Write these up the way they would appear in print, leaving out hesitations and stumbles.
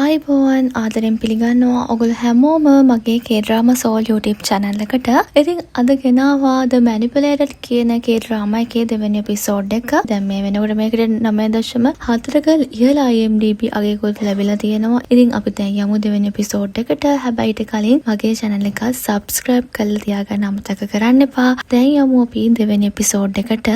ආයිබෝවන් ආදරෙන් පිළිගන්නවා ඔගොල්ලෝ හැමෝම මගේ K-drama soul YouTube channel එකට. ඉතින් අද ගෙනාවා The Manipulated කියන K-drama එකේ දෙවෙනි එපිසෝඩ් එක. දැන් මේ වෙනකොට මේකට 9.4ක ඉහළ IMDb අගයකුත් ලැබිලා තියෙනවා. ඉතින් අපි දැන් යමු දෙවෙනි එපිසෝඩ් එකට. හැබැයි ඊට කලින් මගේ channel එක subscribe කරලා තියාගන්න අමතක කරන්න එපා. දැන් යමු අපි දෙවෙනි එපිසෝඩ් එකට.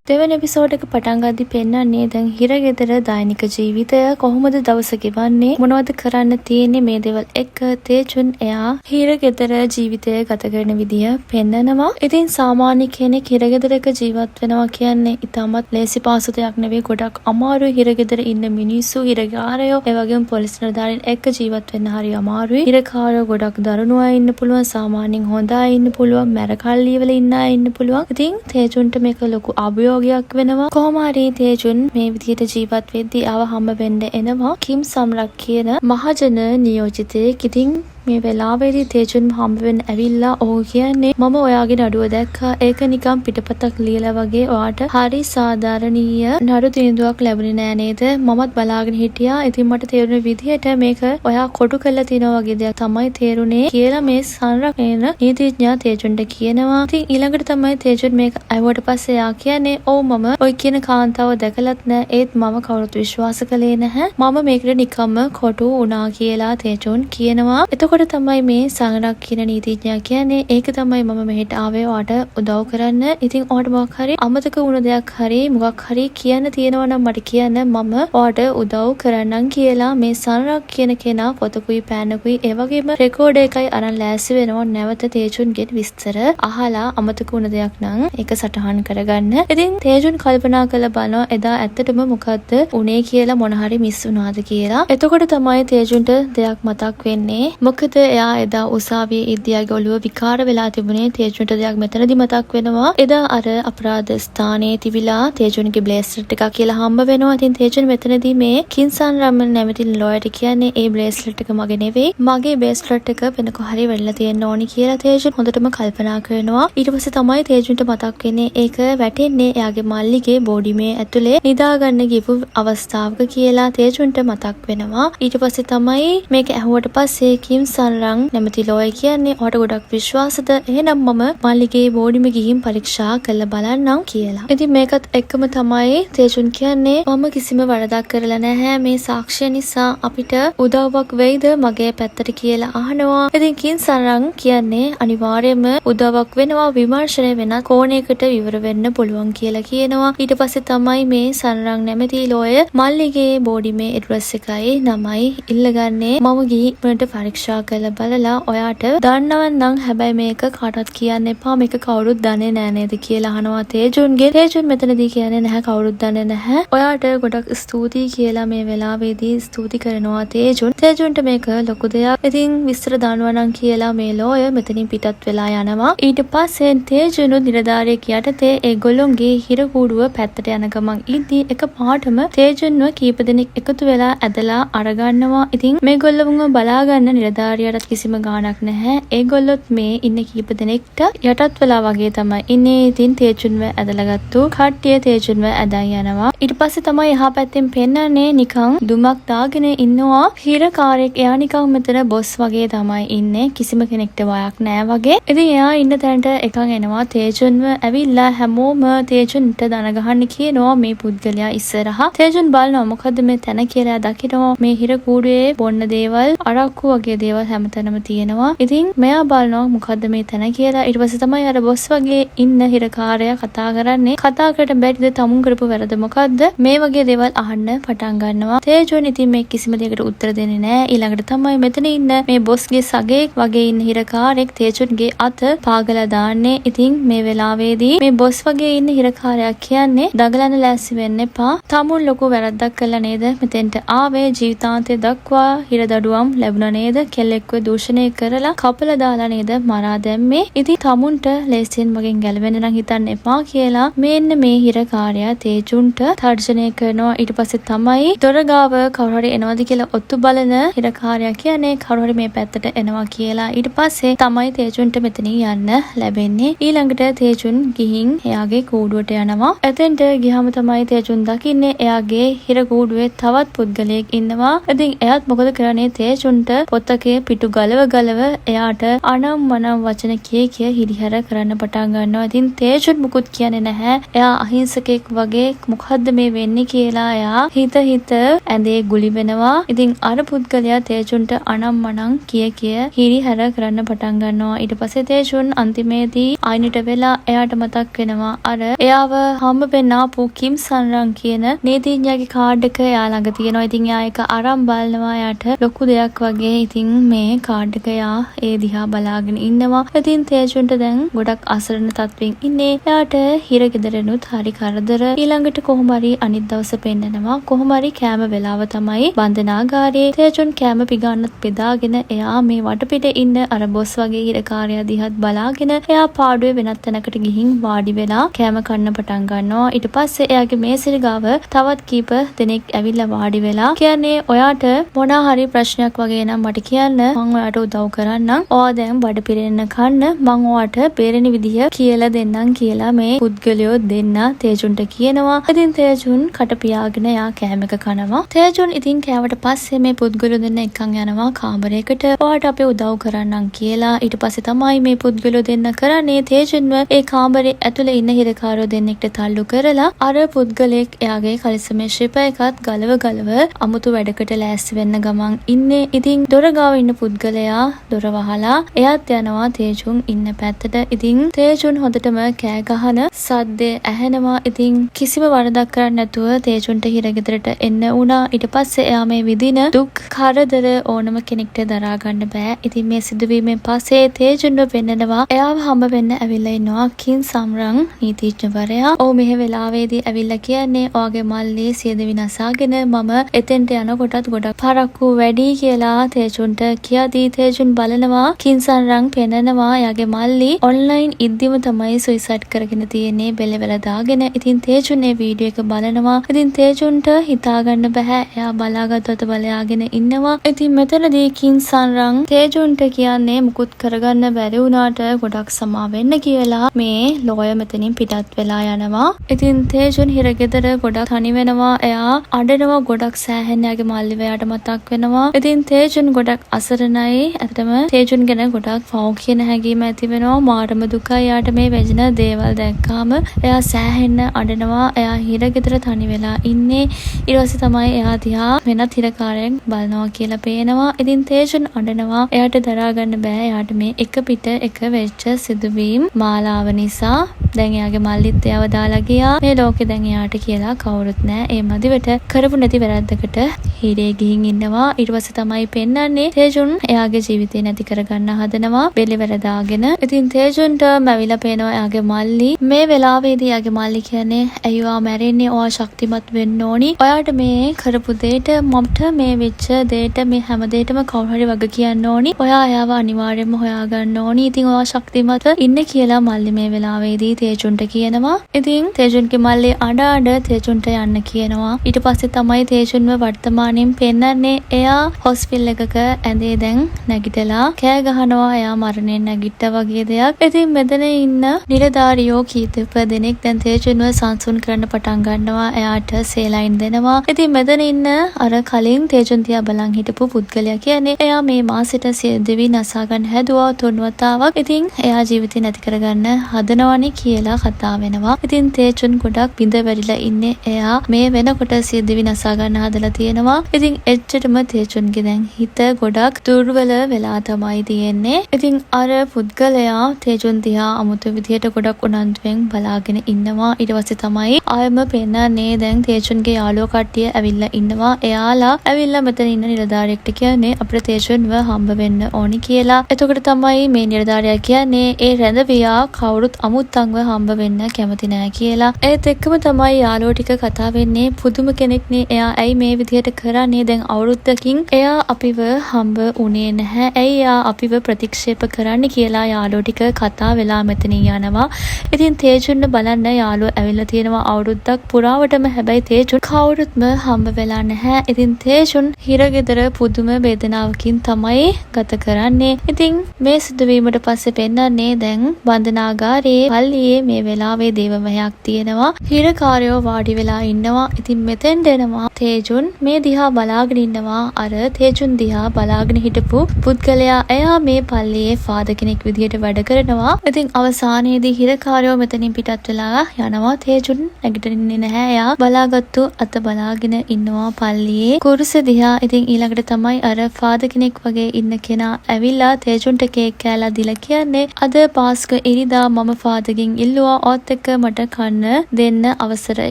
දෙවන එපිසෝඩ් එක පටන් ගද්දි පෙන්නන්නේ දැන් හිරගෙදර දෛනික ජීවිතය කොහොමද දවස ගෙවන්නේ මොනවද කරන්න තියෙන්නේ මේ දේවල් එක්ක තේජුන් එයා හිරගෙදර ජීවිතය ගත කරන විදිය පෙන්නනවා. ඉතින් සාමාන්‍ය කෙනෙක් හිරගෙදරක ජීවත් වෙනවා කියන්නේ ඉතාමත් ලේසි පාසු දෙයක් නෙවෙයි. ගොඩක් අමාරුයි හිරගෙදර ඉන්න මිනිස්සු හිරකාරයෝ ඒ වගේම පොලිස් නිලධාරීන් එක්ක ජීවත් වෙන්න හරි අමාරුයි. හිරකාරයෝ ගොඩක් දරුණු අය ඉන්න පුළුවන්, සාමාන්‍යයෙන් හොඳ අය ඉන්න පුළුවන්, මැරකල්ලි වල ඉන්න අය ඉන්න පුළුවන්. ඉතින් තේජුන්ට මේක ලොකු අභියෝගයක් වෙනවා. කොහොම හරි තේජුන් මේ විදිහට ජීවත් වෙද්දී ආව හම්බ වෙන්න එනවා කිම් සම්රක් කියන මහජන නියෝජිතයෙක්. ඉතින් මේ වෙලාවේදී තේජුන් හම්බ වෙන්න ඇවිල්ලා ඔහු කියන්නේ මම ඔයාගේ නඩුව දැක්කා. ඒක නිකන් පිටපතක් ලියලා වගේ ඔයාට හරි සාධාරණීය නඩු තීන්දුවක් ලැබුණේ නෑ නේද? මමත් බලාගෙන හිටියා. ඉතින් මට තේරුණ විදිහට මේක ඔයා කොටු කරලා තිනවා වගේ දෙයක් තමයි තේරුනේ කියලා මේ සංරක්ෂණ නීතිඥයා තේජුන්ට කියනවා. ඉතින් ඊළඟට තමයි තේජුන් මේක අයවට පස්සේ යා කියන්නේ ඔව් මම ඔය කියන කාන්තාව දැකලත් නෑ. ඒත් මම කවුරුත් විශ්වාස කළේ නැහැ. මම මේකට නිකම්ම කොටු වුණා කියලා තේජුන් කියනවා. එතකොට තමයි මේ සංරක් කියන නීතිඥයා කියන්නේ ඒක තමයි මම මෙහෙට ආවේ ඔයාට උදව් කරන්න. ඉතින් ඔයාට මොකක් හරි අමතක වුණ දෙයක් හරි මොකක් හරි කියන්න තියෙනවා නම් මට කියන්න මම ඔයාට උදව් කරන්නම් කියලා මේ සංරක් කියන කෙනා පොතකුයි පෑනකුයි ඒ වගේම රෙකෝඩ් එකයි අරන් ලෑස්ති වෙනවා නැවත තේජුන්ගේ විස්තර අහලා අමතක වුණ දෙයක් නම් ඒක සටහන් කරගන්න. ඉතින් තේජුන් කල්පනා කරලා බලනවා එදා ඇත්තටම මොකද්ද උනේ කියලා මොන හරි මිස් වුණාද කියලා. එතකොට තමයි තේජුන්ට දෙයක් මතක් වෙන්නේ. මොකද එයා එදා උසාවියේ ඉද්දියාගේ ඔළුව විකාර වෙලා තිබුණේ. තේජුන්ට දෙයක් මෙතනදි මතක් වෙනවා. එදා අර අපරාධ ස්ථානයේ තිබිලා තේජුන්ගේ බ්‍රේස්ලට් එකක් කියලා හම්බ වෙනවා. ඉතින් තේජුන් මෙතනදී මේ කින්සන් රමන් නැමැති ලෝයර්ට කියන්නේ ඒ බ්‍රේස්ලට් එක මගේ නෙවෙයි. මගේ බ්‍රේස්ලට් එක වෙන කොහරි වෙලා තියෙන්න ඕනි කියලා තේජුන් හොඳටම කල්පනා කරනවා. ඊට පස්සේ තමයි තේජුන්ට මතක් වෙන්නේ ඒක වැටෙන්නේ එයාගේ මල්ලිගේ බෝඩිමේ ඇතුලේ නිදාගන්න ගිහපු අවස්ථාවක කියලා තේජුන්ට මතක් වෙනවා. ඊට පස්සේ තමයි මේක ඇහුවට පස්සේ කිම් සංරං නැමැති ලෝයර් කියන්නේ ඔයාට ගොඩක් විශ්වාසද? එහෙනම් මම මල්ලිගේ බෝඩිම ගිහින් පරීක්ෂා කරලා බලන්නම් කියලා. ඉතින් මේකත් එක්කම තමයි තේජුන් කියන්නේ මම කිසිම වරදක් කරලා නැහැ. මේ සාක්ෂිය නිසා අපිට උදව්වක් වෙයිද මගේ පැත්තට කියලා අහනවා. ඉතින් කිම් සංරං කියන්නේ අනිවාර්යයෙන්ම උදව්වක් වෙනවා. විමර්ශනය වෙනත් කෝණයකට විවර වෙන්න පුළුවන් කියලා කියනවා. ඊට පස්සේ තමයි මේ සංරං නැමැති ලෝයර් මල්ලිගේ බෝඩිමේ ඇඩ්‍රස් එකයි නමයි ඉල්ලගන්නේ. මම ගිහින් පරීක්ෂා කරලා බලලා ඔයාට දන්නවනම් හැබැයි මේක කාටවත් කියන්න එපා. මේක කවුරුත් දන්නේ නෑ නේද කියලා අහනවා තේජුන්ගේ. තේජුන් මෙතනදී කියන්නේ නැහැ කවුරුත් දන්නේ නැහැ. ඔයාට ගොඩක් ස්තුතියි කියලා මේ වෙලාවේදී ස්තුති කරනවා තේජුන්. තේජුන්ට මේක ලොකු දෙයක්. ඉතින් විස්තර දානවනම් කියලා මේ ලෝයර් මෙතනින් පිටත් වෙලා යනවා. ඊට පස්සේ තේජුන් නිලධාරියෙක් යටතේ ඒගොල්ලොන්ගේ හිරකූඩුව පැත්තට යන ගමන් ඉදී එක පාටම තේජුන්ව කීප දෙනෙක් එකතු වෙලා ඇදලා අරගන්නවා. ඉතින් මේගොල්ලොන්ව බලාගන්න නිලධාරියාට කිසිම ගාණක් නැහැ. ඒගොල්ලොත් මේ ඉන්න කීප දෙනෙක්ට යටත් වෙලා වගේ තමයි ඉන්නේ. ඉතින් තේජුන්ව ඇදලා ගත්තු කට්ටිය තේජුන්ව ඇදන් යනවා. ඊට පස්සේ තමයි එහා පැත්තෙන් පෙන්නන්නේ නිකන් දුමක් දාගෙන ඉන්නවා හිරකාරයෙක්. එයා නිකන් මෙතන බොස් වගේ තමයි ඉන්නේ. කිසිම කෙනෙක්ට වයක් නැහැ වගේ. ඉතින් එයා ඉන්න තැනට එකන් එනවා තේජුන්ව ඇවිල්ලා හැමෝම තේජුන්ට දන ගහන්න කියනවා මේ පුද්ගලයා ඉස්සරහා. තේජුන් බලනවා මොකද්ද මේ තැන කියලා දකිනවා. මේ හිරකූඩුවේ බොන්න දේවල් අරක්කු වගේ දේවල් හැමතැනම තියෙනවා. ඉතින් මෙයා බලනවා මොකද්ද මේ තැන කියලා. ඊට පස්සේ තමයි අර බොස් වගේ ඉන්න හිරකාරයා කතා කරන්නේ. කතා කරට බැරිද තමුන් කරපු වැරද්ද මොකද්ද? මේ වගේ දේවල් අහන්න පටන් ගන්නවා. තේජුන් ඉතින් මේ කිසිම දෙයකට උත්තර දෙන්නේ නැහැ. ඊළඟට තමයි මෙතන ඉන්න මේ බොස්ගේ සගේක් වගේ ඉන්න හිරකාරයෙක් තේජුන්ගේ අත පාගලා දාන්නේ. ඉතින් මේ වෙලාවේදී මේ බොස් වගේ ඉන්න හිරකාරයා කියන්නේ දඟලන්න ලෑස්ති වෙන්න එපා. තමුන් ලොකු වැරද්දක් කළා නේද? මෙතෙන්ට ආවේ ජීවිතාන්තය දක්වා හිරදඩුවම් ලැබුණා නේද? කෙල්ල පුද්ගලෙක්ව දූෂණය කරලා කපලා දාලා නේද මරා දැම්මේ. ඉතින් තමුන්ට ලේසියෙන් මගෙන් ගැලවෙන්න නම් හිතන්න එපා කියලා මෙන්න මේ හිරකාරයා තේජුන්ට තර්ජනය කරනවා. ඊට පස්සේ තමයි දොරගාව කවුරු හරි එනවද කියලා ඔත්තු බලන හිරකාරයා කියන්නේ කවුරු හරි මේ පැත්තට එනවා කියලා. ඊට පස්සේ තමයි තේජුන්ට මෙතනින් යන්න ලැබෙන්නේ. ඊළඟට තේජුන් ගිහින් එයාගේ කූඩුවට යනවා. එතෙන්ට ගියාම තමයි තේජුන් දකින්නේ එයාගේ හිර කූඩුවේ තවත් පුද්ගලයෙක් ඉන්නවා. ඉතින් එයාත් මොකද කරන්නේ තේජුන්ට පොතකේ පිටු ගලව එයාට අනම් මනම් වචන කිය හිරිහැර කරන්න පටන් ගන්නවා. ඉතින් තේජුන් මුකුත් කියන්නේ නැහැ. එයා අහිංසකෙක් වගේ මොකද්ද මේ වෙන්නේ කියලා එයා හිත ඇඳේ ගුලි වෙනවා. ඉතින් අර පුද්ගලයා තේජුන්ට අනම් මනම් කිය හිරිහැර කරන්න පටන් ගන්නවා. ඊට පස්සේ තේජුන් අන්තිමේදී ආයිනට වෙලා එයාට මතක් වෙනවා අර එයාව හම්බ වෙන්න ආපු කිම් සන්රන් කියන නීතිඥයාගේ කාඩ් එක එයා ළඟ තියෙනවා. ඉතින් එයා ඒක අරන් බලනවා. එයාට ලොකු දෙයක් වගේ. ඉතින් මේ කාඩ් එක එයා ඒ දිහා බලාගෙන ඉන්නවා. ඉතින් තේජුන්ට දැන් ගොඩක් අසරණ තත්වෙන් ඉන්නේ. එයාට හිර ගෙදරනුත් හරි කරදර. ඊළඟට කොහොම හරි අනිත් දවසේ පෙන්නනවා. කොහොම හරි කෑම වෙලාව තමයි බන්ධනාගාරයේ. තේජුන් කෑම පිගන්නත් බෙදාගෙන එයා මේ වටපිට ඉන්න අර බොස් වගේ හිරකාරයා දිහාත් බලාගෙන එයා පාඩුවේ වෙනත් තැනකට ගිහින් වාඩි වෙලා කෑම කන්න පටන් ගන්නවා. ඊට පස්සේ එයාගේ මේසෙ ගාව තවත් කීප දෙනෙක් ඇවිල්ලා වාඩි වෙලා කියන්නේ ඔයාට මොනවා හරි ප්‍රශ්නයක් වගේ නම් මට කියන්න මම ඔයාට උදව් කරන්නම්. ඔයා දැන් බඩ පිරෙන්න කන්න මම ඔයාට බේරෙන විදිය කියලා දෙන්නම් කියලා මේ පුද්ගලයෝ දෙන්න තේජුන්ට කියනවා. ඉතින් තේජුන් කට පියාගෙන එයා කෑම එක කනවා. තේජුන් ඉතින් කෑවට පස්සේ මේ පුද්ගලයෝ දෙන්න එක්කන් යනවා කාමරයකට. ඔයාට අපි උදව් කරන්නම් කියලා. ඊට පස්සේ තමයි මේ පුද්ගලයෝ දෙන්න කරන්නේ තේජුන්ව ඒ කාමරේ ඇතුලේ ඉන්න හිරකාරයෝ දෙන්නෙක්ට තල්ලු කරලා අර පුද්ගලයෙක් එයාගේ කලිසමේ ශිප එකත් ගලව අමුතු වැඩකට ලෑස්ති වෙන්න ගමන් ඉන්නේ. ඉතින් දොර ගාව ඉන්න පුද්ගලයා දොර වහලා එයාත් යනවා තේජුන් ඉන්න පැත්තට. ඉතින් තේජුන් හොඳටම කෑ ගහන සද්දේ ඇහෙනවා. ඉතින් කිසිම වරදක් කරන්නේ නැතුව තේජුන්ට හිරගෙදරට එන්න වුණා. ඊට පස්සේ එයා මේ විදින දුක් කරදර ඕනම කෙනෙක්ට දරා ගන්න බෑ. ඉතින් මේ සිදුවීමෙන් පස්සේ තේජුන්ව පෙන්නනවා එයාව හම්බ වෙන්න ඇවිල්ලා ඉන්නවා කින් සම්රං නීතිඥවරයා. ඔව් මෙහෙ වෙලාවේදී ඇවිල්ලා කියන්නේ ඔයාගේ මල්ලේ සියදිවි නසාගෙන මම එතෙන්ට යනකොටත් ගොඩක් පරක්කු වැඩි කියලා තේජුන්ට කියදී තේජුන් බලනවා කින් සම්රං පෙන්නනවා එයාගේ මල්ලි ඔන්ලයින් ඉද්දිම තමයි සුයිසයිඩ් කරගෙන තියෙන්නේ බෙල්ලවල දාගෙන. ඉතින් තේජුන් මේ වීඩියෝ එක බලනවා. ඉතින් තේජුන්ට හිතාගන්න බෑ එයා බලාගත්තොත් බලයාගෙන ඉන්නවා. ඉතින් මෙතනදී කින් සම්රං තේජුන්ට කියන්නේ මුකුත් කරගන්න බැරි වුණාට ගොඩක් සමා වෙන්න කියලා මේ ලෝය මෙතනින් පිටත් වෙලා යනවා. ඉතින් තේජුන් හිරගෙදර ගොඩක් තනි වෙනවා. එයා අඬනවා ගොඩක් සෑහෙන යාගේ මල්ලි වයාට මතක් වෙනවා. ඉතින් තේජුන් ගොඩක් අසරණයි. ඇත්තටම තේජුන් ගැන ගොඩක් පව් කියන හැඟීම ඇති වෙනවා. මාරම දුකයි යාට මේ වෙන දේවල් දැක්කාම. එයා සෑහෙන්න අඬනවා. එයා හිරගෙදර තනි වෙලා ඉන්නේ. ඊට පස්සේ තමයි එයා දිහා වෙනත් හිරකාරයෙක් බලනවා කියලා පේනවා. ඉතින් තේජුන් අඬනවා. එයාට දරා ගන්න බෑ. එයාට මේ එක පිට එක වෙච්ච සිදුවීම් මාලාව නිසා. දැන් එයාගේ මල්ලිත් එයාව දාලා ගියා. මේ ලෝකේ දැන් එයාට කියලා කවුරුත් නැහැ. ඒ මදිවට කරපු නැති වැරද්දකට හිරේ ගිහින් ඉන්නවා. ඊට පස්සේ තමයි පෙන්නන්නේ තේජුන් එයාගේ ජීවිතේ නැති කරගන්න හදනවා බෙල්ලවල දාගෙන. ඉතින් තේජුන්ට මැවිලා පේනවා එයාගේ මල්ලි. මේ වෙලාවේදී එයාගේ මල්ලි කියන්නේ ඇයිවා මැරෙන්නේ? ඔයා ශක්තිමත් වෙන්න ඕනි. ඔයාට මේ කරපු දෙයට මමට මේ වෙච්ච දෙයට මේ හැම දෙයකම කවුරු හරි වග කියන්න ඕනි. ඔයා එයාව අනිවාර්යයෙන්ම හොයාගන්න ඕනි. ඉතින් ඔයා ශක්තිමත් ඉන්න කියලා මල්ලි මේ වෙලාවේදී තේජුන්ට කියනවා. ඉතින් තේජුන්ගේ මල්ලි අඬ තේජුන්ට යන්න කියනවා. ඊට පස්සේ තමයි තේජුන්ව වර්තමානයෙන් පෙන්නන්නේ එයා හොස්පිටල් එකක ඇඳේ දැන් නැගිටලා කෑ ගහනවා. එයා මරණයෙන් නැගිට්ටා වගේ දෙයක්. ඉතින් මෙතන ඉන්න නිලධාරියෝ කීප දෙනෙක් දැන් තේජුන්ව සංසුන් කරන්න පටන් ගන්නවා. එයාට සේලයින් දෙනවා. ඉතින් මෙතන ඉන්න අර කලින් තේජුන් තියා බලන් හිටපු පුද්ගලයා කියන්නේ එයා මේ මාසෙට සියදිවි නසා ගන්න හැදුවා 3 වතාවක්. ඉතින් එයා ජීවිතේ නැති කරගන්න හදනවනේ කියලා කතා වෙනවා. ඉතින් තේජුන් ගොඩක් බිඳ වැරිලා ඉන්නේ. එයා මේ වෙනකොට සියදිවි නසා ගන්න හදලා තියෙනවා. ඉතින් එච්චරම තේජුන්ගේ දැන් හිත ගොඩක් දුර්වල වෙලා තමයි තියෙන්නේ. ඉතින් අර පුද්ගලයා තේජුන් දිහා අමුතු විදියට ගොඩක් උනන්දුවෙන් බලාගෙන ඉන්නවා. ඊට පස්සේ තමයි ආයම පෙන්නන්නේ දැන් තේජුන්ගේ යාළුවෝ කට්ටිය ඇවිල්ලා ඉන්නවා. එයාලා ඇවිල්ලා මෙතන ඉන්න නිලධාරියෙක්ට කියන්නේ අපිට තේජුන්ව හම්බ වෙන්න ඕනි කියලා. එතකොට තමයි මේ නිලධාරියා කියන්නේ ඒ රැඳවියා කවුරුත් අමුත්තන්ව හම්බ වෙන්න කැමති නෑ කියලා. ඒත් එක්කම තමයි යාළුවෝ ටික කතා වෙන්නේ පුදුම කෙනෙක්නේ. එයා ඇයි මේ විදියට කරන්නේ? දැන් අවුරුද්දකින් එයා අපිව හම්බ හම්බ උනේ නැහැ. ඇයි යා අපිව ප්‍රතික්ෂේප කරන්න කියලා යාළුවෝ ටික කතා වෙලා මෙතනින් යනවා. ඉතින් තේජුන්ව බලන්න යාළුවෝ ඇවිල්ලා තියෙනවා අවුරුද්දක් පුරාවටම. හැබැයි තේජුන් කවුරුත්ම හම්බ වෙලා නැහැ. ඉතින් තේජුන් හිරගෙදර පුදුම වේදනාවකින් තමයි ගත කරන්නේ. ඉතින් මේ සිදුවීමට පස්සේ පෙන්නන්නේ දැන් බන්ධනාගාරයේ පල්ලියේ මේ වෙලාවේ දේවමහයක් තියෙනවා. හිරකාරයෝ වාඩි වෙලා ඉන්නවා. ඉතින් මෙතෙන් දෙනවා තේජුන් මේ දිහා බලාගෙන ඉන්නවා. අර තේජුන් දිහා බලාගෙන හිටපු පුද්ගලයා එයා මේ පල්ලියේ ෆාදර් කෙනෙක් විදියට වැඩ කරනවා. ඉතින් අවසානයේදී හිරකාරයෝ මෙතනින් පිටත් වෙලා යනවා. තේජුන් නැගිටින්නේ නැහැ. එයා බලාගත්තු අත බලාගෙන ඉන්නවා පල්ලියේ කුරුස දිහා. ඉතින් ඊළඟට තමයි අර ෆාදර් කෙනෙක් වගේ ඉන්න කෙනා ඇවිල්ලා තේජුන්ට කේක් කෑලා දීලා කියන්නේ අද පාස්ක ඉරිදා මම ෆාදර්ගෙන් ඉල්ලුවා ඔත් එක්ක මට කන්න දෙන්න අවසර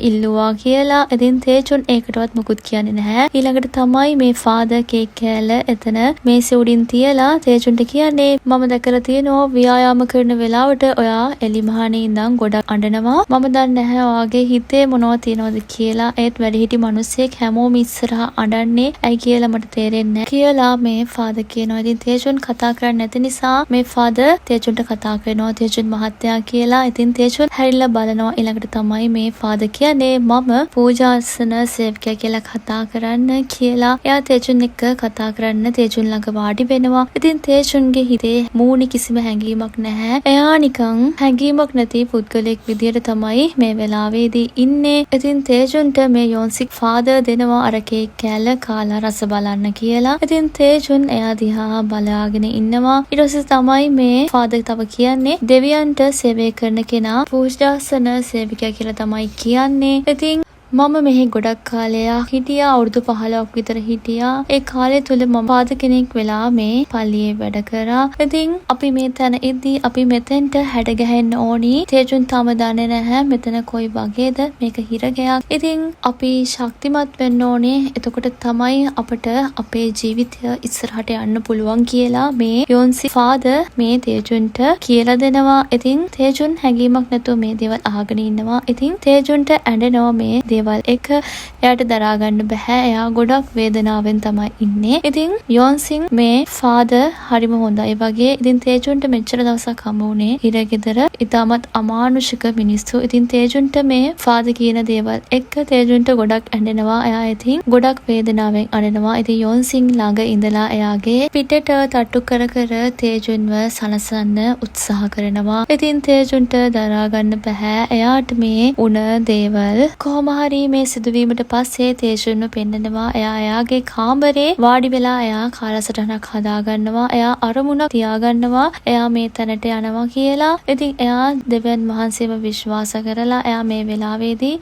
ඉල්ලුවා කියලා. ඉතින් තේජුන් ඒකටවත් මුකුත් කියන්නේ නැහැ. ඊළඟට තමයි මේ ෆාදර් කේක් කෑල්ල එතන මේසෙ උඩින් තියලා තේජුන්ට කියන්නේ මම දැකලා තියෙනවා ව්‍යායාම කරන වෙලාවට ඔයා එලිමහනේ ඉඳන් ගොඩක් අඬනවා. මම දන්නේ නැහැ ඔයාගේ හිතේ මොනවද තියෙනවද කියලා. ඒත් වැඩිහිටි මිනිස්සෙක් හැමෝම ඉස්සරහා අඬන්නේ ඇයි කියලා මට තේරෙන්නේ නැහැ කියලා මේ ෆාදර් කියනවා. ඉතින් තේජුන් කතා කරන්නේ නැති නිසා මේ ෆාදර් තේජුන්ට කතා කරනවා තේජුන් මහත්තයා කියලා. ඉතින් තේජුන් හැරිලා බලනවා. ඊළඟට තමයි මේ ෆාදර් කියන්නේ මම පූජාසන සේවකයා කියලා කතා කරන්න කියලා. එයා තේජුන් එක්ක කතා කරන්න තේජුන් ළඟ වාඩි වෙනවා. ඉතින් තේජුන්ගේ හිතේ මූණේ කිසිම හැඟීමක් නැහැ. එයා නිකන් හැඟීමක් නැති පුද්ගලෙක් විදියට තමයි මේ වෙලාවේදී ඉන්නේ. ඉතින් තේජුන්ට මේ යොන්සික් ෆාදර් දෙනවා අර කේක් කෑල්ල කාලා රස බලන්න කියලා. ඉතින් තේජුන් එයා දිහා බලාගෙන ඉන්නවා. ඊට පස්සේ තමයි මේ ෆාදර් තව කියන්නේ දෙවියන්ට සේවය කරන කෙනා පූජාසන සේවකයා කියලා තමයි කියන්නේ. ඉතින් මම මෙහි ගොඩක් කාලයක් හිටියා. අවුරුදු 15ක් විතර හිටියා. ඒ කාලය තුල මම ෆාදර් කෙනෙක් වෙලා මේ පල්ලියේ වැඩ කරා. ඉතින් අපි මේ තැන ඉද්දී අපි මෙතෙන්ට හැඩ ගැහෙන්න ඕනි. තේජුන් තාම දන්නේ නැහැ මෙතන කොයි වගේද මේක හිරගයක්. ඉතින් අපි ශක්තිමත් වෙන්න ඕනේ. එතකොට තමයි අපට අපේ ජීවිතය ඉස්සරහට යන්න පුළුවන් කියලා මේ යොන්සි ෆාදර් මේ තේජුන්ට කියලා දෙනවා. ඉතින් තේජුන් හැඟීමක් නැතුව මේ දේවල් අහගෙන ඉන්නවා. ඉතින් තේජුන්ට ඇඬෙනවා මේ එක එයාට දරා ගන්න බෑ. එයා ගොඩක් වේදනාවෙන් තමයි ඉන්නේ. ඉතින් යොන්සින් මේ ෆාදර් හරිම හොඳයි වගේ. ඉතින් තේජුන්ට මෙච්චර දවසක් හමු වුණේ හිරගෙදර ඉතාමත් අමානුෂික මිනිස්සු. ඉතින් තේජුන්ට මේ ෆාදර් කියන දේවල් එක්ක තේජුන්ට ගොඩක් ඇඬෙනවා. එයා ඉතින් ගොඩක් වේදනාවෙන් අඬනවා. ඉතින් යොන්සින් ළඟ ඉඳලා එයාගේ පිටට තට්ටු කර කර තේජුන්ව සනසන්න උත්සාහ කරනවා. ඉතින් තේජුන්ට දරා ගන්න බෑ. එයාට මේ උණ දේවල් කොහොම මේ සිදුවීමට පස්සේ තේජුන්ව පෙන්නනවා. එයා එයාගේ කාමරේ වාඩි වෙලා එයා කාලසටහනක් හදාගන්නවා. එයා අරමුණක් තියාගන්නවා එයා මේ තැනට යනවා කියලා. ඉතින් එයා දෙවියන් වහන්සේව විශ්වාස කරලා එයා මේ වෙලාවේදී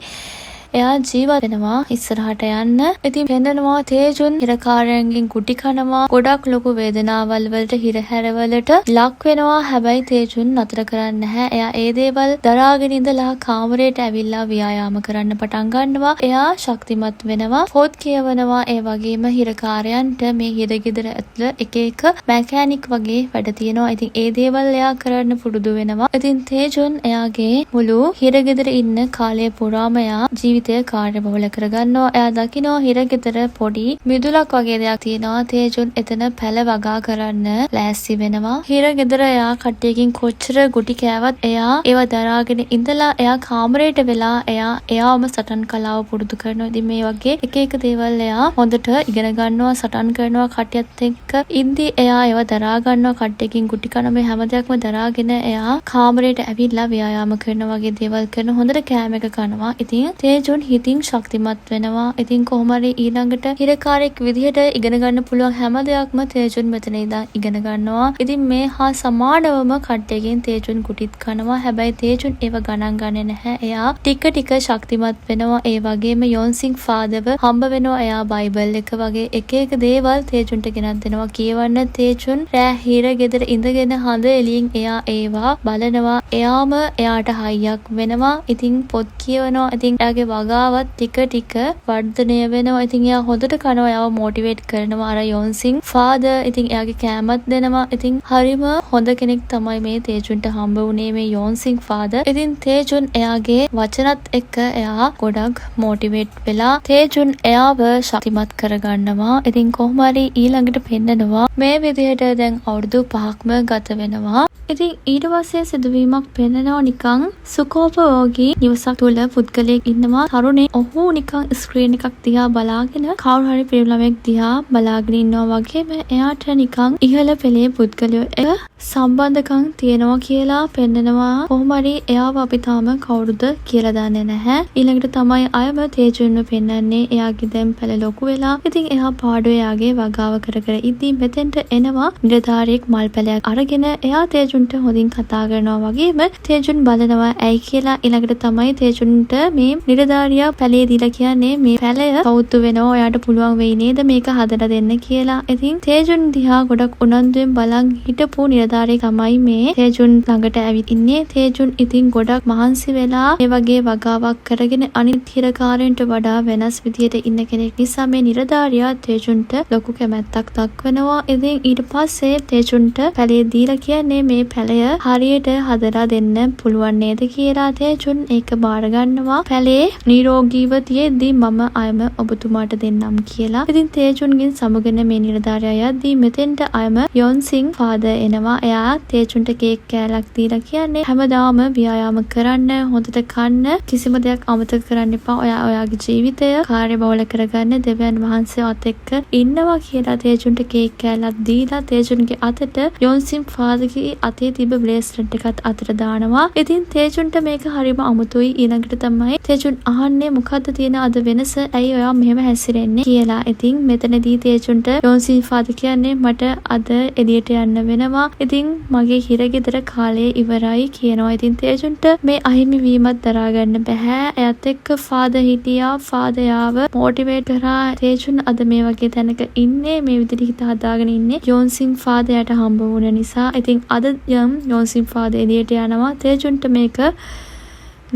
එයා ජීවත් වෙනවා ඉස්සරහට යන්න. ඉතින් පෙන්නනවා තේජුන් හිරකාරයන්ගෙන් කුටි කනවා. ගොඩක් ලොකු වේදනාවල් වලට හිරහැරවලට ලක් වෙනවා. හැබැයි තේජුන් නතර කරන්නේ නැහැ. එයා ඒ දේවල් දරාගෙන ඉඳලා කාමරයට ඇවිල්ලා ව්‍යායාම කරන්න පටන් ගන්නවා. එයා ශක්තිමත් වෙනවා. පොත් කියවනවා. ඒ වගේම හිරකාරයන්ට මේ හිරගෙදර ඇතුළ එක එක මැකැනික් වගේ වැඩ තියෙනවා. ඉතින් ඒ දේවල් එයා කරන්න පුරුදු වෙනවා. ඉතින් තේජුන් එයාගේ මුළු හිරගෙදර ඉන්න කාලය පුරාම එයා කාර්යබහුල කරගන්නවා. එයා දකිනවා හිරගෙදර පොඩි මිදුලක් වගේ දෙයක් තියෙනවා. තේජුන් එතන පැල වගා කරන්න ලෑස්ති වෙනවා. හිරගෙදර එයා කට්ටියකින් කොච්චර ගුටි කෑවත් එයා ඒව දරාගෙන ඉඳලා එයා කාමරයට වෙලා එයාම සටන් කලාව පුරුදු කරනවා. ඉතින් මේ වගේ එක එක දේවල් එයා හොඳට ඉගෙන ගන්නවා. සටන් කරනවා කට්ටියත් එක්ක ඉඳි එයා ඒව දරා ගන්නවා. කට්ටියකින් ගුටි කන මේ හැම දෙයක්ම දරාගෙන එයා කාමරයට ඇවිල්ලා ව්‍යායාම කරනවා වගේ දේවල් කරන හොඳට කෑම එක කනවා. ඉතින් තේජුන් හිතින් ශක්තිමත් වෙනවා. ඉතින් කොහොම හරි ඊළඟට හිරකාරයෙක් විදිහට ඉගෙන ගන්න පුළුවන් හැම දෙයක්ම තේජුන් මෙතන ඉඳන් ඉගෙන ගන්නවා. ඉතින් මේ හා සමානවම කට්ටියකින් තේජුන් කුටිත් කනවා. හැබැයි තේජුන් ඒව ගණන් ගන්නේ නැහැ. එයා ටික ටික ශක්තිමත් වෙනවා. ඒ වගේම යොන්සින් ෆාදර්ව හම්බ වෙනවා. එයා බයිබල් එක වගේ එක එක දේවල් තේජුන්ට ගෙනත් දෙනවා කියවන්න. තේජුන් රෑ හිරගෙදර ඉඳගෙන හඳ එළියෙන් එයා ඒවා බලනවා. එයාම එයාට හයියක් වෙනවා. ඉතින් පොත් කියවනවා. ඉතින් එයාගේ වගාවත් ටික ටික වර්ධනය වෙනවා. ඉතින් එයා හොඳට කනවා, එයාව මොටිවේට් කරනවා අර යොන්සින් ෆාදර්. ඉතින් එයාගේ කෑමත් දෙනවා. ඉතින් හරිම හොඳ කෙනෙක් තමයි මේ තේජුන්ට හම්බ වුණේ මේ යොන්සින් ෆාදර්. ඉතින් තේජුන් එයාගේ වචනත් එක්ක එයා ගොඩක් මොටිවේට් වෙලා තේජුන් එයාව ශක්තිමත් කරගන්නවා. ඉතින් කොහොම හරි ඊළඟට පෙන්නනවා මේ විදිහට දැන් අවුරුදු 5ක්ම ගත වෙනවා. ඉතින් ඊට පස්සේ සිදුවීමක් පෙන්නනවා නිකන් සුකෝපභෝගී නිවසක් තුල පුද්ගලයෙක් ඉන්නවා. තරුණේ ඔහු නිකන් ස්ක්‍රීන් එකක් දිහා බලාගෙන කවුරු හරි පිරිමි ළමෙක් දිහා බලාගෙන ඉන්නවා වගේම එයාට නිකන් ඉහළ පෙළේ පුද්ගලයෝ එක සම්බන්ධකම් තියෙනවා කියලා පෙන්නනවා. කොහොම හරි එයාව අපි තාම කවුරුද කියලා දන්නේ නැහැ. ඊළඟට තමයි අයම තේජුන්ව පෙන්නන්නේ. එයාගේ දැන් පැල ලොකු වෙලා. ඉතින් එයා පාඩුවේ එයාගේ වගාව කර කර ඉතින් මෙතෙන්ට එනවා නිලධාරියෙක් මල් පැලයක් අරගෙන. එයා තේජුන්ට හොඳින් කතා කරනවා වගේම තේජුන් බලනවා ඇයි කියලා. ඊළඟට තමයි තේජුන්ට මේ නිලධාරියා පැලේ දීලා කියන්නේ මේ පැලය සෞතු වෙනවා, ඔයාට පුළුවන් වෙයි නේද මේක හදලා දෙන්න කියලා. ඉතින් තේජුන් දිහා ගොඩක් උනන්දුවෙන් බලන් හිටපු නිලධාරියෙක් තමයි මේ තේජුන් ළඟට ඇවිත් ඉන්නේ. තේජුන් ඉතින් ගොඩක් මහන්සි වෙලා මේ වගේ වගාවක් කරගෙන අනිත් හිරකාරයන්ට වඩා වෙනස් විදියට ඉන්න කෙනෙක් නිසා මේ නිලධාරියා තේජුන්ට ලොකු කැමැත්තක් දක්වනවා. ඉතින් ඊට පස්සේ තේජුන්ට පැලේ දීලා කියන්නේ මේ පැලය හරියට හදලා දෙන්න පුළුවන් නේද කියලා. තේජුන් ඒක බාර ගන්නවා. පැලේ නිරෝගීව තියෙද්දි මම අයම ඔබතුමාට දෙන්නම් කියලා. ඉතින් තේජුන්ගෙන් සමුගෙන මේ නිලධාරියා යද්දී මෙතෙන්ට අයම යොන්සින් ෆාදර් එනවා. එයා තේජුන්ට කේක් කෑල්ලක් දීලා කියන්නේ හැමදාම ව්‍යායාම කරන්න, හොඳට කන්න, කිසිම දෙයක් අමතක කරන්න එපා. ඔයාගේ ජීවිතය කාර්යබහුල කරගන්න දෙවියන් වහන්සේවත් එක්ක ඉන්නවා කියලා තේජුන්ට කේක් කෑල්ලක් දීලා තේජුන්ගේ අතට යොන්සින් ෆාදර්ගේ අතේ තිබ්බ බ්‍රේස්ලට් එකත් අතට දානවා. ඉතින් තේජුන්ට මේක හරිම අමුතුයි. ඊළඟට තමයි තේජුන් අහන්නේ මොකද්ද තියෙන අද වෙනස? ඇයි ඔයා මෙහෙම හැසිරෙන්නේ කියලා. ඉතින් මෙතනදී තේජුන්ට යොන්සින් ෆාදර් කියන්නේ මට අද එළියට යන්න වෙනවා. ඉතින් මගේ හිරගෙදර කාලය ඉවරයි කියනවා. ඉතින් තේජුන්ට මේ අහිමි වීමත් දරා ගන්න බෑ. එයාත් එක්ක ෆාදර් හිටියා. ෆාදර් යාව මොටිවේට් කරා. තේජුන් අද මේ වගේ තැනක ඉන්නේ, මේ විදිහට හිත හදාගෙන ඉන්නේ යොන්සින් ෆාදර් යට හම්බ වුණ නිසා. ඉතින් අද යොන්සින් ෆාදර් එළියට යනවා. තේජුන්ට මේක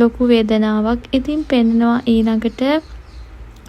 ලොකු වේදනාවක්. ඉතින් පෙන්නනවා ඊළඟට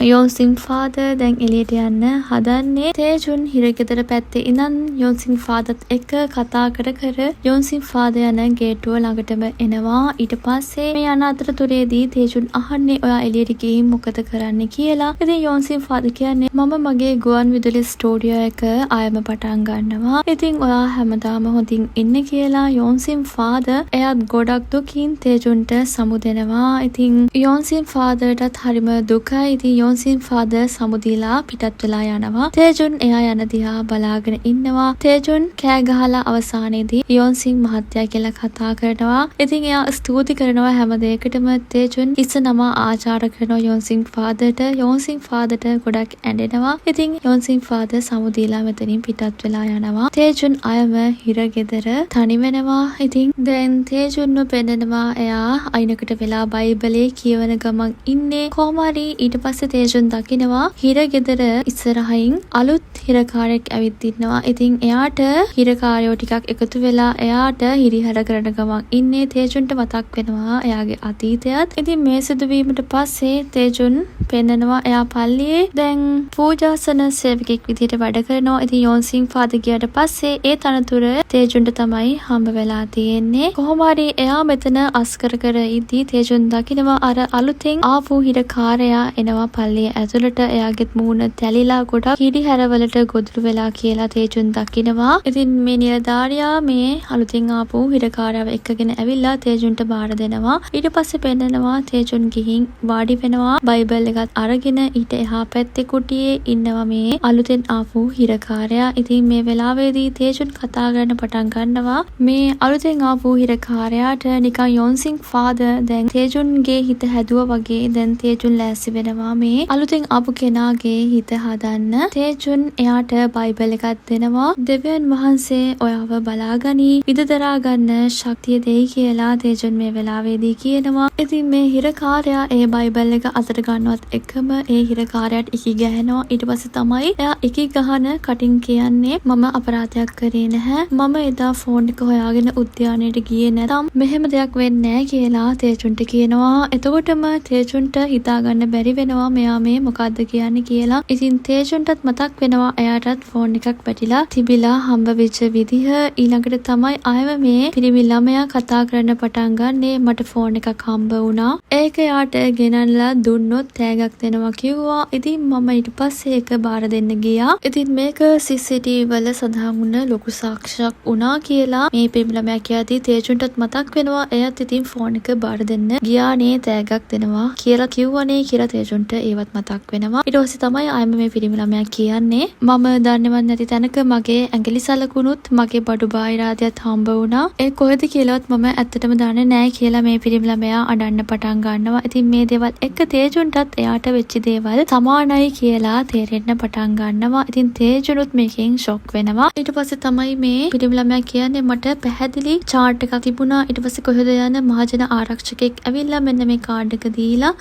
යොන්සින් ෆාදර් දැන් එළියට යන්න හදන්නේ. තේජුන් හිරගෙදර පැත්තේ ඉඳන් යොන්සින් ෆාදර්ත් එක්ක කතා කර කර යොන්සින් ෆාදර් යන ගේට්ටුව ළඟටම එනවා. ඊට පස්සේ මේ යන අතරතුරේදී තේජුන් අහන්නේ ඔයා එළියට ගිහින් මොකද කරන්න කියලා. ඉතින් යොන්සින් ෆාදර් කියන්නේ මම මගේ ගුවන් විදුලි ස්ටුඩියෝ එක ආයම පටන් ගන්නවා. ඉතින් ඔයා හැමදාම හොඳින් ඉන්න කියලා යොන්සින් ෆාදර් එයාත් ගොඩක් දුකින් තේජුන්ට සමුදෙනවා. ඉතින් යොන්සින් ෆාදර්ටත් හරිම දුකයි. ඉතින් යොන්සින් ෆාදර් සමුදීලා පිටත් වෙලා යනවා. තේජුන් එයා යන දිහා බලාගෙන ඉන්නවා. තේජුන් කෑ ගහලා අවසානයේදී යොන්සින් මහත්තයා කියලා කතා කරනවා. ඉතින් එයා ස්තුති කරනවා හැම දෙයකටම. තේජුන් ඉස්සනම ආචාර කරනවා යොන්සින් ෆාදර්ට. යොන්සින් ෆාදර්ට ගොඩක් ඇඬෙනවා. ඉතින් යොන්සින් ෆාදර් සමුදීලා මෙතනින් පිටත් වෙලා යනවා. තේජුන් අයම හිරගෙදර තනි වෙනවා. ඉතින් දැන් තේජුන්ව පෙන්නනවා එයා අයිනකට වෙලා බයිබලේ කියවන ගමන් ඉන්නේ. කොහොම හරි ඊට පස්සේ තේජුන් දකිනවා හිරගෙදර ඉස්සරහින් අලුත් හිරකාරයෙක් ඇවිත් ඉන්නවා. ඉතින් එයාට හිරකාරයෝ ටිකක් එකතු වෙලා එයාට හිරිහැර කරන ගමන් ඉන්නේ. තේජුන්ට මතක් වෙනවා එයාගේ අතීතයත්. ඉතින් මේ සිදුවීමට පස්සේ තේජුන් පෙන්නනවා එයා පල්ලියේ දැන් පූජාසන සේවකෙක් විදිහට වැඩ කරනවා. ඉතින් යොන්සින් ෆාදර් ගියාට පස්සේ ඒ තනතුර තේජුන්ට තමයි හම්බ වෙලා තියෙන්නේ. කොහොම හරි එයා මෙතන අස්කර කර ඉදී තේජුන් දකිනවා අර අලුතෙන් ආපු හිරකාරයා එනවා පල්ලිය ඇතුළට. එයාගෙත් මූණ තැලිලා ගොඩක් හිරිහැරවලට ගොදුරු වෙලා කියලා තේජුන් දකිනවා. ඉතින් මේ නිලධාරියා මේ අලුතින් ආපු හිරකාරයව එක්කගෙන ඇවිල්ලා තේජුන්ට බාර දෙනවා. ඊට පස්සේ පෙන්නනවා තේජුන් ගිහින් වාඩි වෙනවා. බයිබල් එකත් අරගෙන ඊට එහා පැත්තේ කුටියේ ඉන්නවා මේ අලුතෙන් ආපු හිරකාරයා. ඉතින් මේ වෙලාවේදී තේජුන් කතා කරන්න පටන් ගන්නවා මේ අලුතෙන් ආපු හිරකාරයාට නිකන් යොන්සින් ෆාදර් දැන් තේජුන්ගේ හිත හැදුවා වගේ දැන් තේජුන් ලෑස්ති වෙනවා මේ අලුතෙන් ආපු කෙනාගේ හිත හදන්න තේජුන් එයාට බයිබල් එකක් දෙනවා. දෙවියන් වහන්සේ ඔයාව බලාගනි, විදදරා ගන්න ශක්තිය දෙයි කියලා තේජුන් මේ වෙලාවේදී කියනවා. ඉතින් මේ හිරකාරයා ඒ බයිබල් එක අතට ගන්නවත් එකම ඒ හිරකාරයාට ඉකි ගහනවා. ඊට පස්සේ තමයි එයා ඉකි ගහන කටින් කියන්නේ මම අපරාධයක් කරේ නැහැ. මම එදා ෆෝන් එක හොයාගෙන උද්‍යානයට ගියේ නැතම් මෙහෙම දෙයක් වෙන්නේ නැහැ කියලා තේජුන්ට කියනවා. එතකොටම තේජුන්ට හිතාගන්න බැරි වෙනවා මෙයා මේ මොකද්ද කියන්නේ කියලා. ඉතින් තේජුන්ටත් මතක් වෙනවා එයාටත් ෆෝන් එකක් පැටිලා තිබිලා හම්බ වෙච්ච විදිහ. ඊළඟට තමයි ආයම මේ පිරිමි ළමයා කතා කරන්න පටන් ගන්නේ. මට ෆෝන් එකක් හම්බ වුණා. ඒක යාට ගෙනල්ලා දුන්නොත් තෑගක් දෙනවා කිව්වා. ඉතින් මම ඊට පස්සේ ඒක බාර දෙන්න ගියා. ඉතින් මේක CCTV වල සඳහන් වුණ ලොකු සාක්ෂියක් වුණා කියලා මේ පිරිමි ළමයා කියද්දී තේජුන්ටත් මතක් වෙනවා එයත් ඉතින් ෆෝන් එක බාර දෙන්න ගියානේ තෑගක් දෙනවා කියලා කිව්වනේ කියලා තේජුන්ට ඒවත් මතක් වෙනවා. ඊට පස්සේ තමයි ආයම මේ පිරිමි ළමයා කියන්නේ මම දන්නේවත් නැති තැනක මගේ ඇඟිලි සලකුණුත් මගේ බඩු බාහිරාදියත් හම්බ වුණා. ඒ කොහෙද කියලාවත් මම ඇත්තටම දන්නේ නැහැ කියලා මේ පිරිමි ළමයා අඬන්න පටන් ගන්නවා. ඉතින් මේ දේවල් එක්ක තේජුන්ටත් එයාට වෙච්ච දේවල් සමානයි කියලා තේරෙන්න පටන් ගන්නවා. ඉතින් තේජුනුත් මේකෙන් ෂොක් වෙනවා. ඊට පස්සේ තමයි මේ පිරිමි ළමයා කියන්නේ මට පැහැදිලි චාට් එකක් තිබුණා. ඊට පස්සේ කොහෙද යන මහජන ආරක්ෂකෙක් ඇවිල්ලා මෙන්න මේ කාඩ් එක දීලා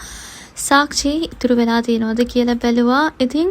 සාක්ෂි ඉතුරු වෙලා තියෙනවද කියලා බැලුවා. ඉතින්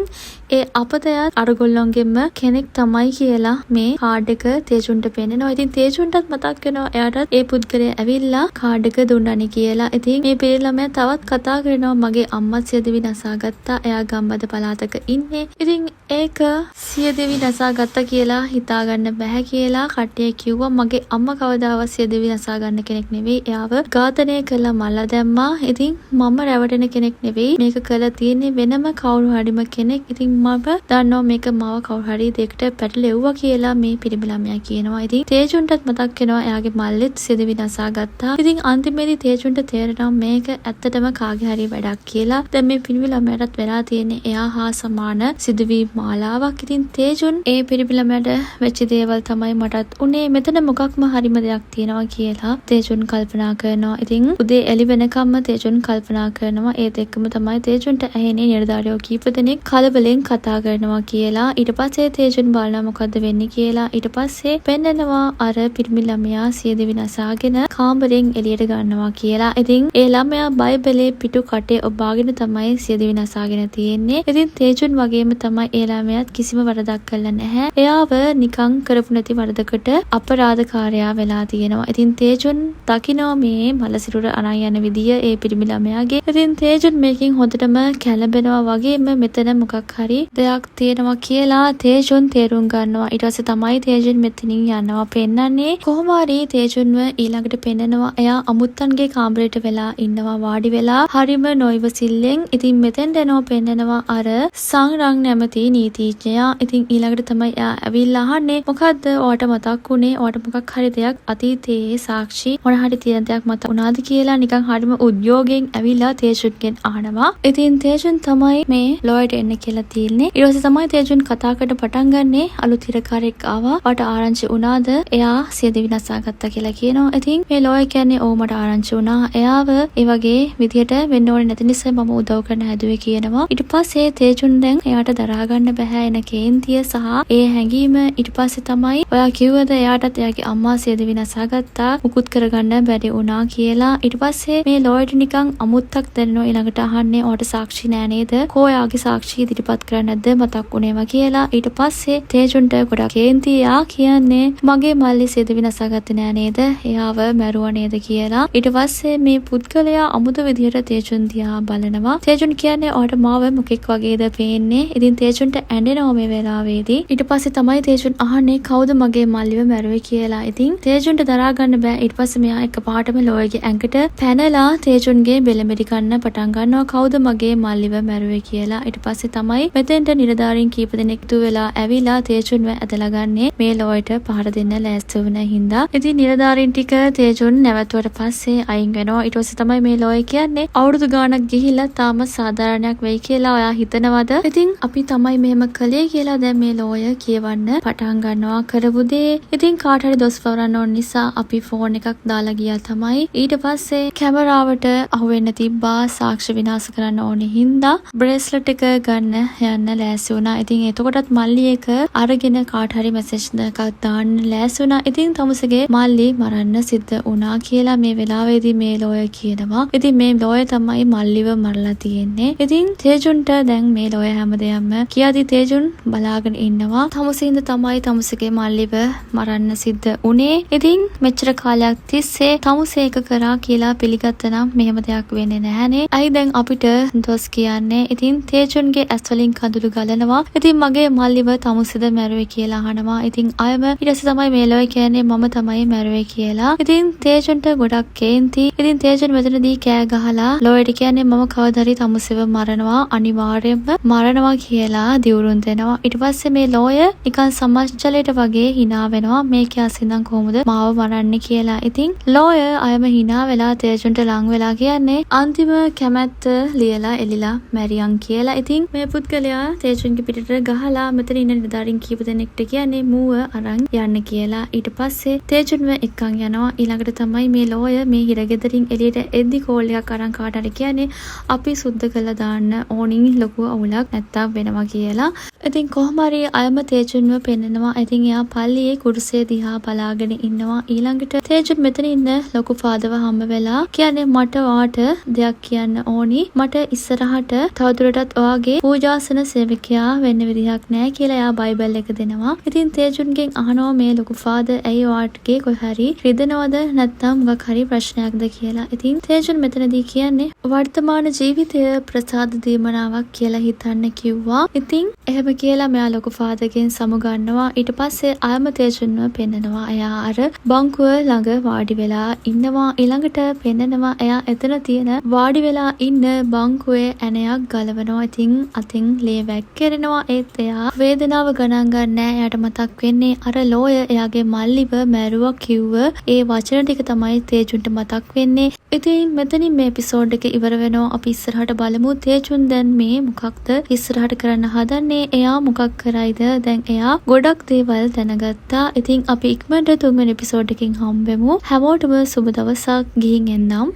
ඒ අපතයත් අරගොල්ලොන්ගෙම කෙනෙක් තමයි කියලා මේ කාඩ් එක තේජුන්ට පෙන්නනවා. ඉතින් තේජුන්ටත් මතක් වෙනවා එයාටත් ඒ පුද්ගලයා ඇවිල්ලා කාඩ් එක දුන්නනේ කියලා. ඉතින් මේ පිරිමි ළමයා තවත් කතා කරනවා මගේ අම්මත් සියදිවි නසා ගත්තා. එයා ගම්බද පළාතක ඉන්නේ. ඉතින් ඒක සියදිවි නසා ගත්තා කියලා හිතාගන්න බෑ කියලා කට්ටිය කිව්වා. මගේ අම්මා කවදාවත් සියදිවි නසා ගන්න කෙනෙක් නෙවෙයි. එයාව ඝාතනය කළා මල්ලා දැම්මා. ඉතින් මම රැවටෙන කෙනෙක් නෙවෙයි. මේක කළා තියෙන්නේ වෙනම කවුරු හරිම කෙනෙක්. ඉතින් මම දන්නවා මේක මාව කවුරු හරි දෙකට පැටලෙව්වා කියලා මේ පිරිමි ළමයා කියනවා. ඉතින් තේජුන්ටත් මතක් වෙනවා එයාගේ මල්ලෙත් සියදිවි නසා ගත්තා. ඉතින් අන්තිමේදී තේජුන්ට තේරෙනවා මේක ඇත්තටම කාගේ හරි වැඩක් කියලා. දැන් මේ පිරිමි ළමයාටත් වෙලා තියෙන්නේ එයා හා සමාන සිදුවීම් මාලාවක්. ඉතින් තේජුන් ඒ පිරිමි ළමයාට වෙච්ච දේවල් තමයි මටත් උනේ. මෙතන මොකක්ම හරිම දෙයක් තියෙනවා කියලා තේජුන් කල්පනා කරනවා. ඉතින් උදේ එළි වෙනකම්ම තේජුන් කල්පනා කරනවා. ඒත් එක්කම තමයි තේජුන්ට ඇහෙන්නේ නිලධාරියෝ කීප දෙනෙක් කලබලෙන් කතා කරනවා කියලා. ඊට පස්සේ තේජුන් බලනවා මොකද්ද වෙන්නේ කියලා. ඊට පස්සේ පෙන්නනවා අර පිරිමි ළමයා සියදිවි නසාගෙන කාමරෙන් එළියට ගන්නවා කියලා. ඉතින් ඒ ළමයා බයිබලේ පිටු කටේ ඔබාගෙන තමයි සියදිවි නසාගෙන තියෙන්නේ. ඉතින් තේජුන් වගේම තමයි ඒ ළමයාත් කිසිම වරදක් කළා නැහැ. එයාව නිකන් කරපු නැති වරදකට අපරාධකාරයා වෙලා තියෙනවා. ඉතින් තේජුන් දකිනවා මේ මලසිරුර අරන් යන විදිය ඒ පිරිමි ළමයාගේ. ඉතින් තේජුන් මේකෙන් හොඳටම කැළඹෙනවා වගේම මෙතන මොකක් හරි දෙයක් තියෙනවා කියලා තේජුන් තේරුම් ගන්නවා. ඊට පස්සේ තමයි තේජුන් මෙතනින් යනවා පෙන්නන්නේ. කොහොම හරි තේජුන්ව ඊළඟට පෙන්නනවා එයා අමුත්තන්ගේ කාමරයට වෙලා ඉන්නවා වාඩි වෙලා හරිම නොයිවසිල්ලෙන්. ඉතින් මෙතෙන්ට එනවා පෙන්නනවා අර සංරං නැමති නීතිඥයා. ඉතින් ඊළඟට තමයි එයා ඇවිල්ලා අහන්නේ මොකද්ද ඔයාට මතක් වුනේ? ඔයාට මොකක් හරි දෙයක් අතීතයේ සාක්ෂි මොන හරි තියෙන දෙයක් මතක් වුණාද කියලා නිකන් හරිම උද්‍යෝගයෙන් ඇවිල්ලා තේජුන්ගෙන් අහනවා. ඉතින් තේජුන් තමයි මේ ලොයට එන්න කියලා තියෙන්නේ. ඊට පස්සේ තමයි තේජුන් කතා කරන්න පටන් ගන්නේ. අලුත් හිරකාරයෙක් ආවා. "වට ආරංචි වුණාද? එයා සියදිවි නසා ගත්තා" කියලා කියනවා. ඉතින් මේ ලොය කියන්නේ "ඔව් මට ආරංචි වුණා. එයාව ඒ වගේ විදියට වෙන්න ඕනේ නැති නිසා මම උදව් කරන්න හැදුවේ" කියනවා. ඊට පස්සේ තේජුන් දැන් එයාට දරා ගන්න බෑ එන කේන්තිය සහ ඒ හැඟීම. ඊට පස්සේ තමයි ඔයා කිව්වද එයාටත් එයාගේ අම්මා සියදිවි නසා ගත්තා මුකුත් කරගන්න බැරි වුණා කියලා. ඊට පස්සේ මේ ලොයට නිකන් අමුත්තක් දැනෙනවා. ඊළඟට අහන්නේ "ඔයාට සාක්ෂි නෑ නේද? කෝ යාගේ සාක්ෂි ඉදිරිපත් කරන්න නැද්ද මතක් වුණේවා" කියලා. ඊට පස්සේ තේජුන්ට ගොඩක් කේන්ති. යා කියන්නේ "මගේ මල්ලි සියදිවි නසා ගත්තේ නෑ නේද? එයාව මැරුවා නේද" කියලා. ඊට පස්සේ මේ පුද්ගලයා අමුතු විදියට තේජුන් දිහා බලනවා. තේජුන් කියන්නේ "ඔයාට මාව මොකෙක් වගේද පේන්නේ?" ඉතින් තේජුන්ට ඇඬෙනවා මේ වෙලාවේදී. ඊට පස්සේ තමයි තේජුන් අහන්නේ "කවුද මගේ මල්ලිව මැරුවේ" කියලා. ඉතින් තේජුන්ට දරා ගන්න බෑ. ඊට පස්සේ මෙයා එකපාරටම ලොයගේ ඇඟට පැනලා තේජුන්ගේ බෙලමෙඩි කන්න පටන් ගන්නවා. "කවුද මගේ මල්ලිව මැරුවේ" කියලා. ඊට පස්සේ තමයි මෙතෙන්ට නිලධාරීන් කීප දෙනෙක් තු වෙලා ඇවිලා තේජුන්ව ඇදලා ගන්නේ මේ ලොයට පහර දෙන්න ලෑස්ති වුණ හින්දා. ඉතින් නිලධාරීන් ටික තේජුන් නැවතුවට පස්සේ අයින් වෙනවා. ඊට පස්සේ තමයි මේ ලොය කියන්නේ "අවුරුදු ගාණක් ගිහිල්ලා තාම සාධාරණයක් වෙයි කියලා ඔයා හිතනවද?" ඉතින් අපි තමයි මෙහෙම කළේ කියලා දැන් මේ ලොය කියවන්න පටන් ගන්නවා කරපු දේ. ඉතින් කාට හරි දොස් වරන්න ඕන නිසා අපි ෆෝන් එකක් දාලා ගියා තමයි. ඊට පස්සේ කැමරාවට අහුවෙන්න තිබ්බා සාක්ෂි විනාශ කරන්න ඕනේ හින්දා බ්‍රේස්ලට් එක ගන්න යන්න ලෑස්ති වුණා. ඉතින් එතකොටත් මල්ලි එක අරගෙන කාට හරි මැසේජ් එකක් දාන්න ලෑස්ති වුණා. ඉතින් තමුසේගේ මල්ලි මරන්න සිද්ධ වුණා කියලා මේ වෙලාවේදී මේ ලෝයර් කියනවා. ඉතින් මේ ලෝයර් තමයි මල්ලිව මරලා තියෙන්නේ. ඉතින් තේජුන්ට දැන් මේ ලෝයර් හැමදේම කියාදී තේජුන් බලාගෙන ඉන්නවා. තමුසින්ද තමයි තමුසේගේ මල්ලිව මරන්න සිද්ධ උනේ. ඉතින් මෙච්චර කාලයක් තිස්සේ තමුසේ එක කරා කියලා පිළිගත්ත නම් මෙහෙම දෙයක් වෙන්නේ නැහනේ. අයි දැන් අපිට දොස් කියන්නේ. ඉතින් තේජුන්ගේ ඇස් වලින් කඳුළු ගලනවා. ඉතින් මගේ මල්ලිව තමුසේද මැරුවේ කියලා අහනවා. ඉතින් අයම ඊට පස්සේ තමයි මේ ලෝයර් කියන්නේ මම තමයි මැරුවේ කියලා. ඉතින් තේජුන්ට ගොඩක් කේන්ති. ඉතින් තේජුන් මෙතනදී කෑ ගහලා ලෝයර්ට කියන්නේ මම කවදාරි තමුසේව මරනවා අනිවාර්යයෙන්ම මරනවා කියලා දිවුරුම් දෙනවා. ඊට පස්සේ මේ ලෝයර් නිකන් සමච්චලයට වගේ hina වෙනවා. මේක ඇසින්නම් කොහොමද මාව මරන්නේ කියලා. ඉතින් ලෝයර් අයම hina වෙලා තේජුන්ට ලං වෙලා කියන්නේ අන්තිම කැමැත්ත ලියලා එලිලා මැරියන් කියලා. ඉතින් මේ පුද්ගලයා තේජුන්ගේ පිටට ගහලා මෙතන ඉන්න නිලධාරීන් කීප දෙනෙක්ට කියන්නේ මූව අරන් යන්න කියලා. ඊට පස්සේ තේජුන්ව එක්කන් යනවා. ඊළඟට තමයි මේ ලෝයර් මේ හිරගෙදරින් එළියට එද්දි කෝල් එකක් අරන් කාට හරි කියන්නේ අපි සුද්ධ කළා දාන්න ඕනින් ලොකු අවුලක් නැත්තම් වෙනවා කියලා. ඉතින් කොහොම හරි අයම තේජුන්ව පෙන්නනවා. ඉතින් එයා පල්ලියේ කුරුසේ දිහා බලාගෙන ඉන්නවා. ඊළඟට තේජුන් මෙතන ඉන්න ලොකු ෆාදර්ව හම්බ වෙලා කියන්නේ මට වාට දෙයක් කියන්න ඕනි. මට ඉස්සරහට තවදුරටත් ඔයාගේ පූජාසන සේවකයා වෙන්න විදිහක් නැහැ කියලා එයා බයිබල් එක දෙනවා. ඉතින් තේජුන්ගෙන් අහනවා මේ ලොකු ෆාදර් ඇයි ඔයාටගේ කොයි හරි රිදෙනවද නැත්නම් මොකක් හරි ප්‍රශ්නයක්ද කියලා. ඉතින් තේජුන් මෙතනදී කියන්නේ වර්තමාන ජීවිතය ප්‍රසාද දීමනාවක් කියලා හිතන්න කිව්වා. ඉතින් එහෙම කියලා මෙයා ලොකු ෆාදර්ගෙන් සමුගන්නවා. ඊට පස්සේ ආයම තේජුන්ව පෙන්නනවා. එයා අර බංකුව ළඟ වාඩි වෙලා ඉන්නවා. ඊළඟට පෙන්නනවා එයා එතන තියෙන වාඩි වෙලා ඉන්න බංකුවේ ඇණයක් ගලවනවා. ඉතින් අතින් ලේ වැක්කිරෙනවා. ඒත් එයා වේදනාව ගණන් ගන්නෑ. එයාට මතක් වෙන්නේ අර ලෝයර් එයාගේ මල්ලිව මැරුවා කිව්ව ඒ වචන ටික තමයි තේජුන්ට මතක් වෙන්නේ. ඉතින් මෙතනින් මේ එපිසෝඩ් එක ඉවර වෙනවා. අපි ඉස්සරහට බලමු තේජුන් දැන් මේ මොකක්ද ඉස්සරහට කරන්න හදන්නේ. එයා මොකක් කරයිද? දැන් එයා ගොඩක් දේවල් දැනගත්තා. ඉතින් අපි ඉක්මනට තුන්වෙනි එපිසෝඩ් එකකින් හම්බෙමු. හැමෝටම සුබ දවසක්. ගිහින් එන්නම්.